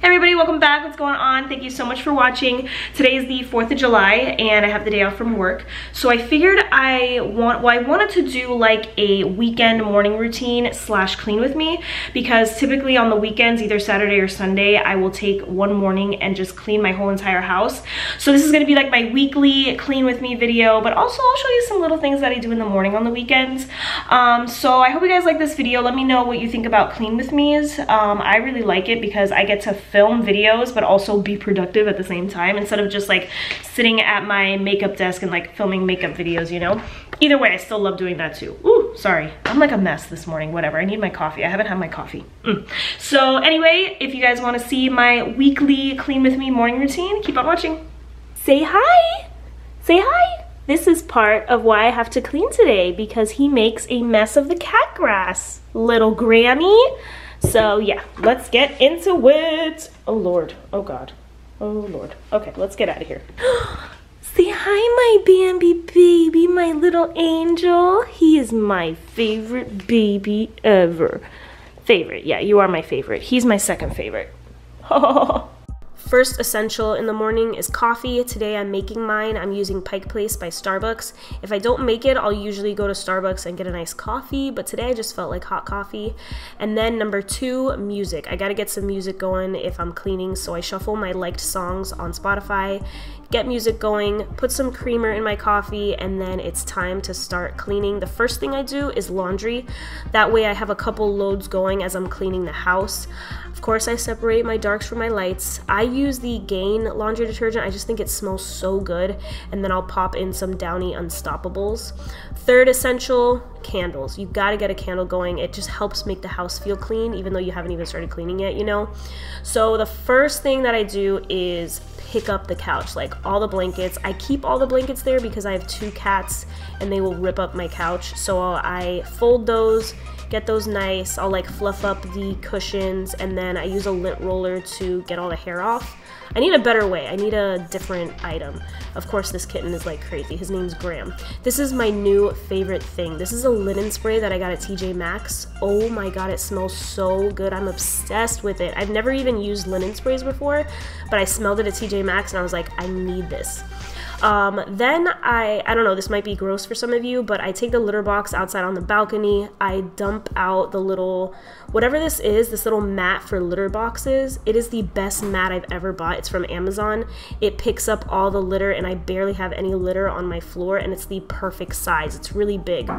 Hey everybody, welcome back. What's going on? Thank you so much for watching. Today is the 4th of July and I have the day off from work. So I figured I wanted to do like a weekend morning routine slash clean with me, because typically on the weekends, either Saturday or Sunday, I will take one morning and just clean my whole entire house. So this is gonna be like my weekly clean with me video, but also I'll show you some little things that I do in the morning on the weekends. So I hope you guys like this video. Let me know what you think about clean with me's. I really like it because I get to film videos but also be productive at the same time, instead of just like sitting at my makeup desk and like filming makeup videos, you know. Either way, I still love doing that too. Ooh, sorry, I'm like a mess this morning. Whatever, I need my coffee. I haven't had my coffee. So anyway, if you guys want to see my weekly clean with me morning routine, keep on watching. Say hi. Say hi. This is part of why I have to clean today, because he makes a mess of the cat grass, little Grammy. So yeah, let's get into it. Oh Lord, oh God, oh Lord. Okay, let's get out of here. Say hi, my Bambi baby, my little angel. He is my favorite baby ever. Favorite, yeah, you are my favorite. He's my second favorite. First essential in the morning is coffee. Today I'm making mine. I'm using Pike Place by Starbucks. If I don't make it, I'll usually go to Starbucks and get a nice coffee, but today I just felt like hot coffee. And then number 2, music. I gotta get some music going if I'm cleaning, so I shuffle my liked songs on Spotify, get music going, put some creamer in my coffee, and then it's time to start cleaning. The first thing I do is laundry. That way I have a couple loads going as I'm cleaning the house. Of course, I separate my darks from my lights. I use the Gain laundry detergent. I just think it smells so good. And then I'll pop in some Downy Unstoppables. Third essential, candles. You gotta get a candle going. It just helps make the house feel clean, even though you haven't even started cleaning yet, you know? So the first thing that I do is pick up the couch, like all the blankets. I keep all the blankets there because I have 2 cats and they will rip up my couch. So I fold those, get those nice. I'll like fluff up the cushions, and then I use a lint roller to get all the hair off. I need a better way. I need a different item. Of course, this kitten is like crazy. His name's Graham. This is my new favorite thing. This is a linen spray that I got at TJ Maxx. Oh my God, it smells so good. I'm obsessed with it. I've never even used linen sprays before, but I smelled it at TJ Maxx and I was like, I need this. Then I don't know, this might be gross for some of you, but I take the litter box outside on the balcony. I dump out the little, whatever this is, this little mat for litter boxes. It is the best mat I've ever bought. It's from Amazon. It picks up all the litter and I barely have any litter on my floor, and it's the perfect size. It's really big.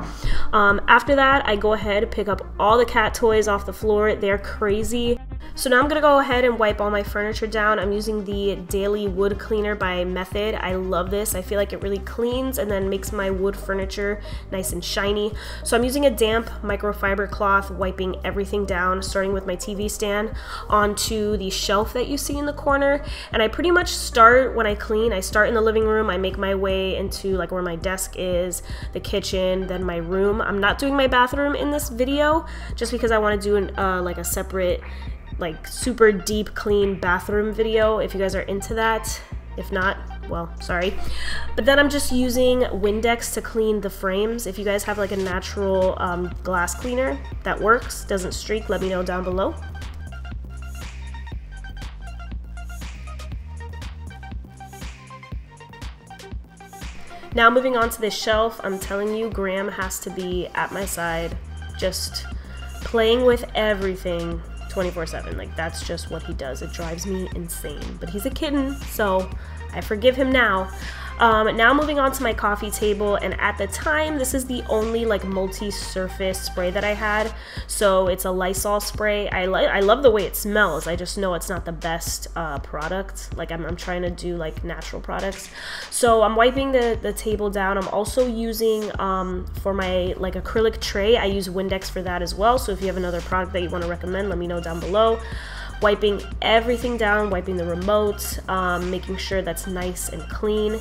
After that, I go ahead, pick up all the cat toys off the floor. They're crazy. So now I'm gonna go ahead and wipe all my furniture down. I'm using the Daily Wood Cleaner by Method. I love this. I feel like it really cleans and then makes my wood furniture nice and shiny. So I'm using a damp microfiber cloth, wiping everything down, starting with my TV stand onto the shelf that you see in the corner. And I pretty much start when I clean. I start in the living room. I make my way into like where my desk is, the kitchen, then my room. I'm not doing my bathroom in this video just because I want to do like a separate, like super deep clean bathroom video if you guys are into that. If not, well, sorry. But then I'm just using Windex to clean the frames. If you guys have like a natural glass cleaner that works, doesn't streak, let me know down below. Now moving on to this shelf, I'm telling you, Graham has to be at my side, just playing with everything 24/7. Like, that's just what he does. It drives me insane, but he's a kitten, so I forgive him now. Now moving on to my coffee table, and at the time this is the only like multi-surface spray that I had, so it's a Lysol spray. I love the way it smells. I just know it's not the best product. Like I'm trying to do like natural products. So I'm wiping the table down. I'm also using for my like acrylic tray, I use Windex for that as well. So if you have another product that you want to recommend, let me know down below. Wiping everything down, wiping the remote, making sure that's nice and clean.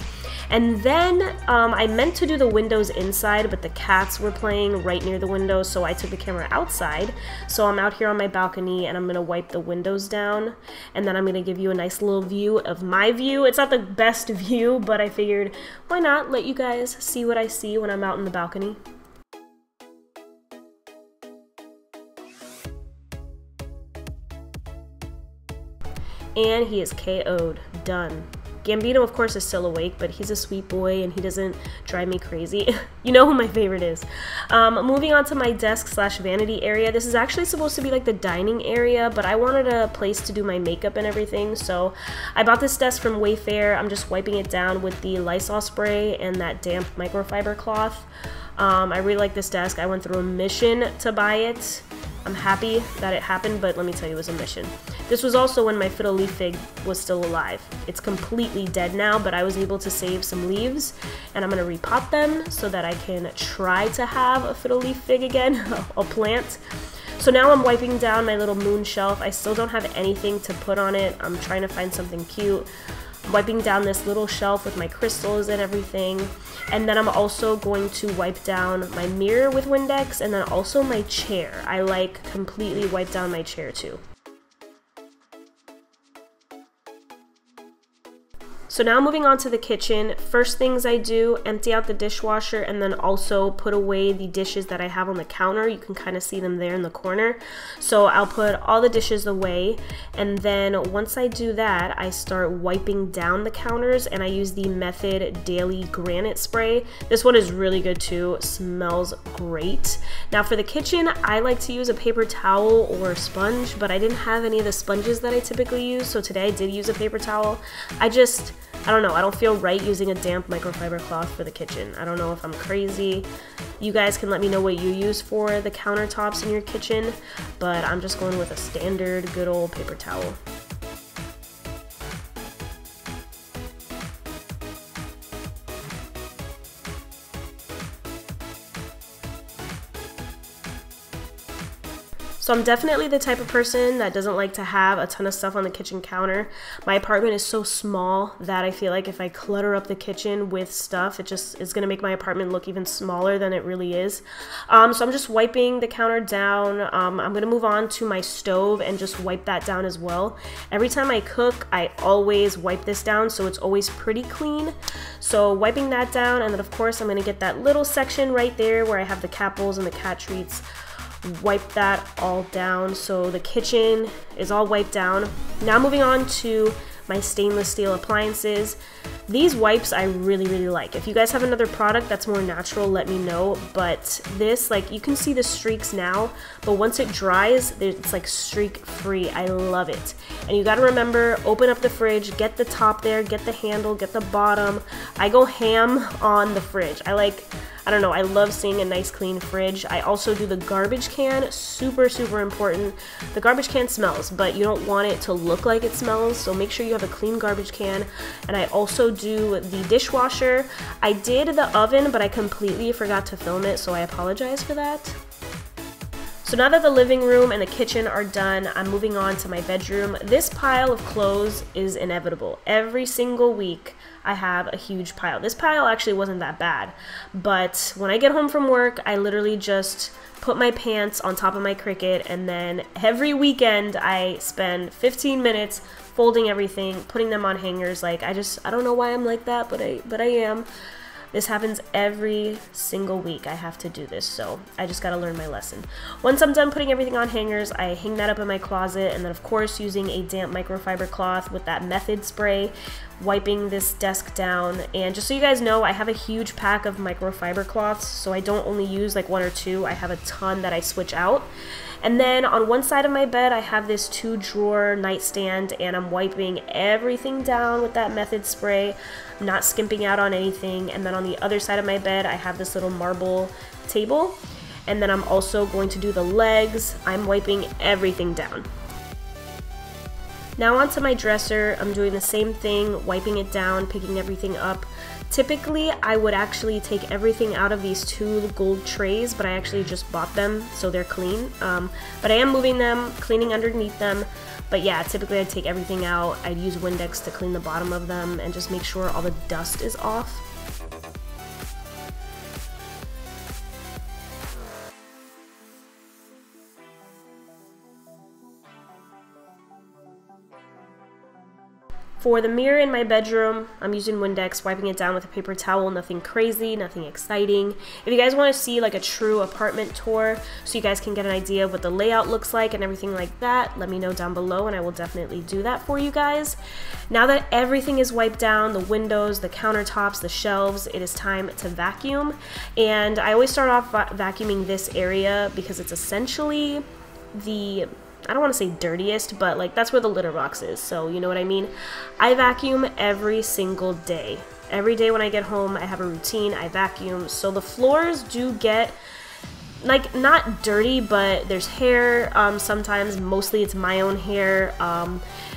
And then I meant to do the windows inside, but the cats were playing right near the window, so I took the camera outside. So I'm out here on my balcony and I'm gonna wipe the windows down, and then I'm gonna give you a nice little view of my view. It's not the best view, but I figured why not let you guys see what I see when I'm out in the balcony. and he is KO'd. Done. Gambino, of course, is still awake, but he's a sweet boy and he doesn't drive me crazy. You know who my favorite is. Moving on to my desk/vanity area. This is actually supposed to be like the dining area, but I wanted a place to do my makeup and everything, so I bought this desk from Wayfair. I'm just wiping it down with the Lysol spray and that damp microfiber cloth. I really like this desk. I went through a mission to buy it. I'm happy that it happened, but let me tell you, it was a mission. This was also when my fiddle leaf fig was still alive. It's completely dead now, but I was able to save some leaves, and I'm gonna repot them so that I can try to have a fiddle leaf fig again, a plant. So now I'm wiping down my little moon shelf. I still don't have anything to put on it. I'm trying to find something cute. I'm wiping down this little shelf with my crystals and everything. And then I'm also going to wipe down my mirror with Windex, and then also my chair. I like completely wipe down my chair too. So now moving on to the kitchen, first things I do, empty out the dishwasher and then also put away the dishes that I have on the counter. You can kind of see them there in the corner. So I'll put all the dishes away, and then once I do that, I start wiping down the counters, and I use the Method Daily Granite Spray. This one is really good too, smells great. Now for the kitchen, I like to use a paper towel or sponge, but I didn't have any of the sponges that I typically use, so today I did use a paper towel. I don't know, I don't feel right using a damp microfiber cloth for the kitchen. I don't know if I'm crazy. You guys can let me know what you use for the countertops in your kitchen, but I'm just going with a standard good old paper towel. So I'm definitely the type of person that doesn't like to have a ton of stuff on the kitchen counter. My apartment is so small that I feel like if I clutter up the kitchen with stuff, it just is going to make my apartment look even smaller than it really is. So I'm just wiping the counter down. I'm going to move on to my stove and just wipe that down as well. Every time I cook, I always wipe this down, so it's always pretty clean. So wiping that down, and then of course I'm going to get that little section right there where I have the cat bowls and the cat treats. Wipe that all down, so the kitchen is all wiped down. Now moving on to my stainless steel appliances. These wipes I really like. If you guys have another product that's more natural, let me know, but this, like, you can see the streaks now, but once it dries, it's like streak free. I love it. And you gotta remember, open up the fridge, get the top there, get the handle, get the bottom. I go ham on the fridge. I don't know, I love seeing a nice clean fridge. I also do the garbage can, super important. The garbage can smells, but you don't want it to look like it smells, so make sure you have a clean garbage can. And I also do the dishwasher. I did the oven, but I completely forgot to film it, so I apologize for that. So now that the living room and the kitchen are done, I'm moving on to my bedroom. This pile of clothes is inevitable. Every single week, I have a huge pile. This pile actually wasn't that bad, but when I get home from work, I literally just put my pants on top of my Cricut, and then every weekend I spend 15 minutes folding everything, putting them on hangers. Like, I don't know why I'm like that, but I am. This happens every single week. I have to do this, so I just gotta learn my lesson. Once I'm done putting everything on hangers, I hang that up in my closet, and then of course using a damp microfiber cloth with that Method spray, wiping this desk down. And just so you guys know, I have a huge pack of microfiber cloths, so I don't only use like one or two, I have a ton that I switch out. And then on one side of my bed, I have this 2-drawer nightstand, and I'm wiping everything down with that Method spray, not skimping out on anything. And then on the other side of my bed, I have this little marble table. And then I'm also going to do the legs. I'm wiping everything down. Now onto my dresser, I'm doing the same thing, wiping it down, picking everything up. Typically, I would actually take everything out of these 2 gold trays, but I actually just bought them, so they're clean. But I am moving them, cleaning underneath them. But yeah, typically I'd take everything out. I'd use Windex to clean the bottom of them and just make sure all the dust is off. For the mirror in my bedroom, I'm using Windex, wiping it down with a paper towel, nothing crazy, nothing exciting. If you guys want to see like a true apartment tour so you guys can get an idea of what the layout looks like and everything like that, let me know down below and I will definitely do that for you guys. Now that everything is wiped down, the windows, the countertops, the shelves, it is time to vacuum. And I always start off vacuuming this area because it's essentially the, I don't want to say dirtiest, but like that's where the litter box is, so you know what I mean. I vacuum every single day. Every day when I get home, I have a routine, I vacuum. So the floors do get like not dirty, but there's hair sometimes. Mostly it's my own hair,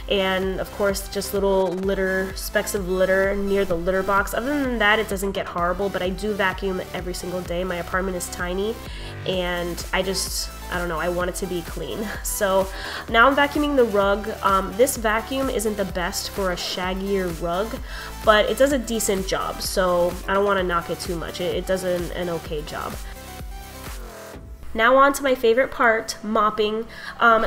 and of course just little litter, specks of litter near the litter box. Other than that, it doesn't get horrible, but I do vacuum every single day. My apartment is tiny and I don't know, I want it to be clean. So now I'm vacuuming the rug. This vacuum isn't the best for a shaggier rug, but it does a decent job, so I don't want to knock it too much. It does an okay job. Now on to my favorite part, mopping.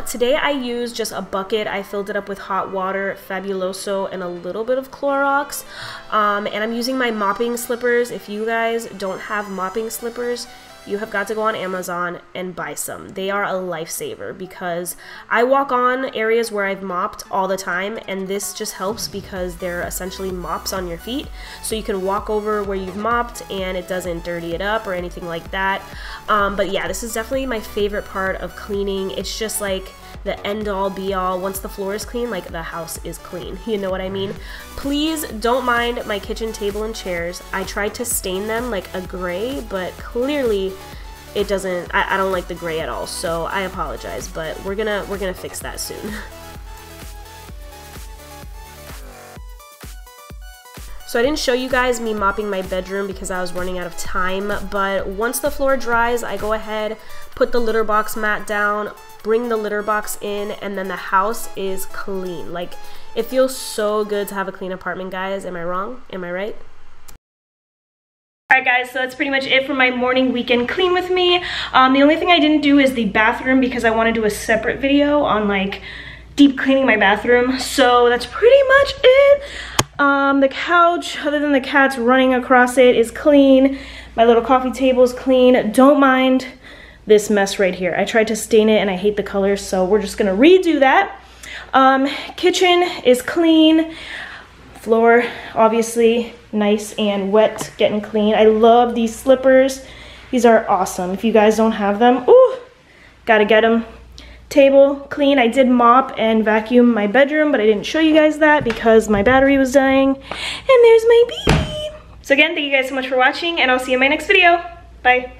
Today I used just a bucket. I filled it up with hot water, Fabuloso, and a little bit of Clorox. And I'm using my mopping slippers. If you guys don't have mopping slippers, you have got to go on Amazon and buy some. They are a lifesaver because I walk on areas where I've mopped all the time, and this just helps because they're essentially mops on your feet. So you can walk over where you've mopped and it doesn't dirty it up or anything like that. But yeah, this is definitely my favorite part of cleaning. It's just like the end-all be-all. Once the floor is clean, like the house is clean. You know what I mean? Please don't mind my kitchen table and chairs. I tried to stain them like a gray, but clearly it doesn't, I don't like the gray at all, so I apologize, but we're gonna fix that soon. So I didn't show you guys me mopping my bedroom because I was running out of time, but once the floor dries, I go ahead, put the litter box mat down, bring the litter box in, and then the house is clean. Like, it feels so good to have a clean apartment, guys. Am I wrong? Am I right? Alright guys, so that's pretty much it for my morning weekend clean with me. The only thing I didn't do is the bathroom because I want to do a separate video on like deep cleaning my bathroom. So that's pretty much it. The couch, other than the cats running across it, is clean. My little coffee table is clean. Don't mind this mess right here. I tried to stain it and I hate the colors, so we're just gonna redo that. Kitchen is clean. Floor, obviously, nice and wet, getting clean. I love these slippers. These are awesome. If you guys don't have them, ooh, gotta get them. Table, clean. I did mop and vacuum my bedroom, but I didn't show you guys that because my battery was dying. And there's my baby. So again, thank you guys so much for watching, and I'll see you in my next video. Bye.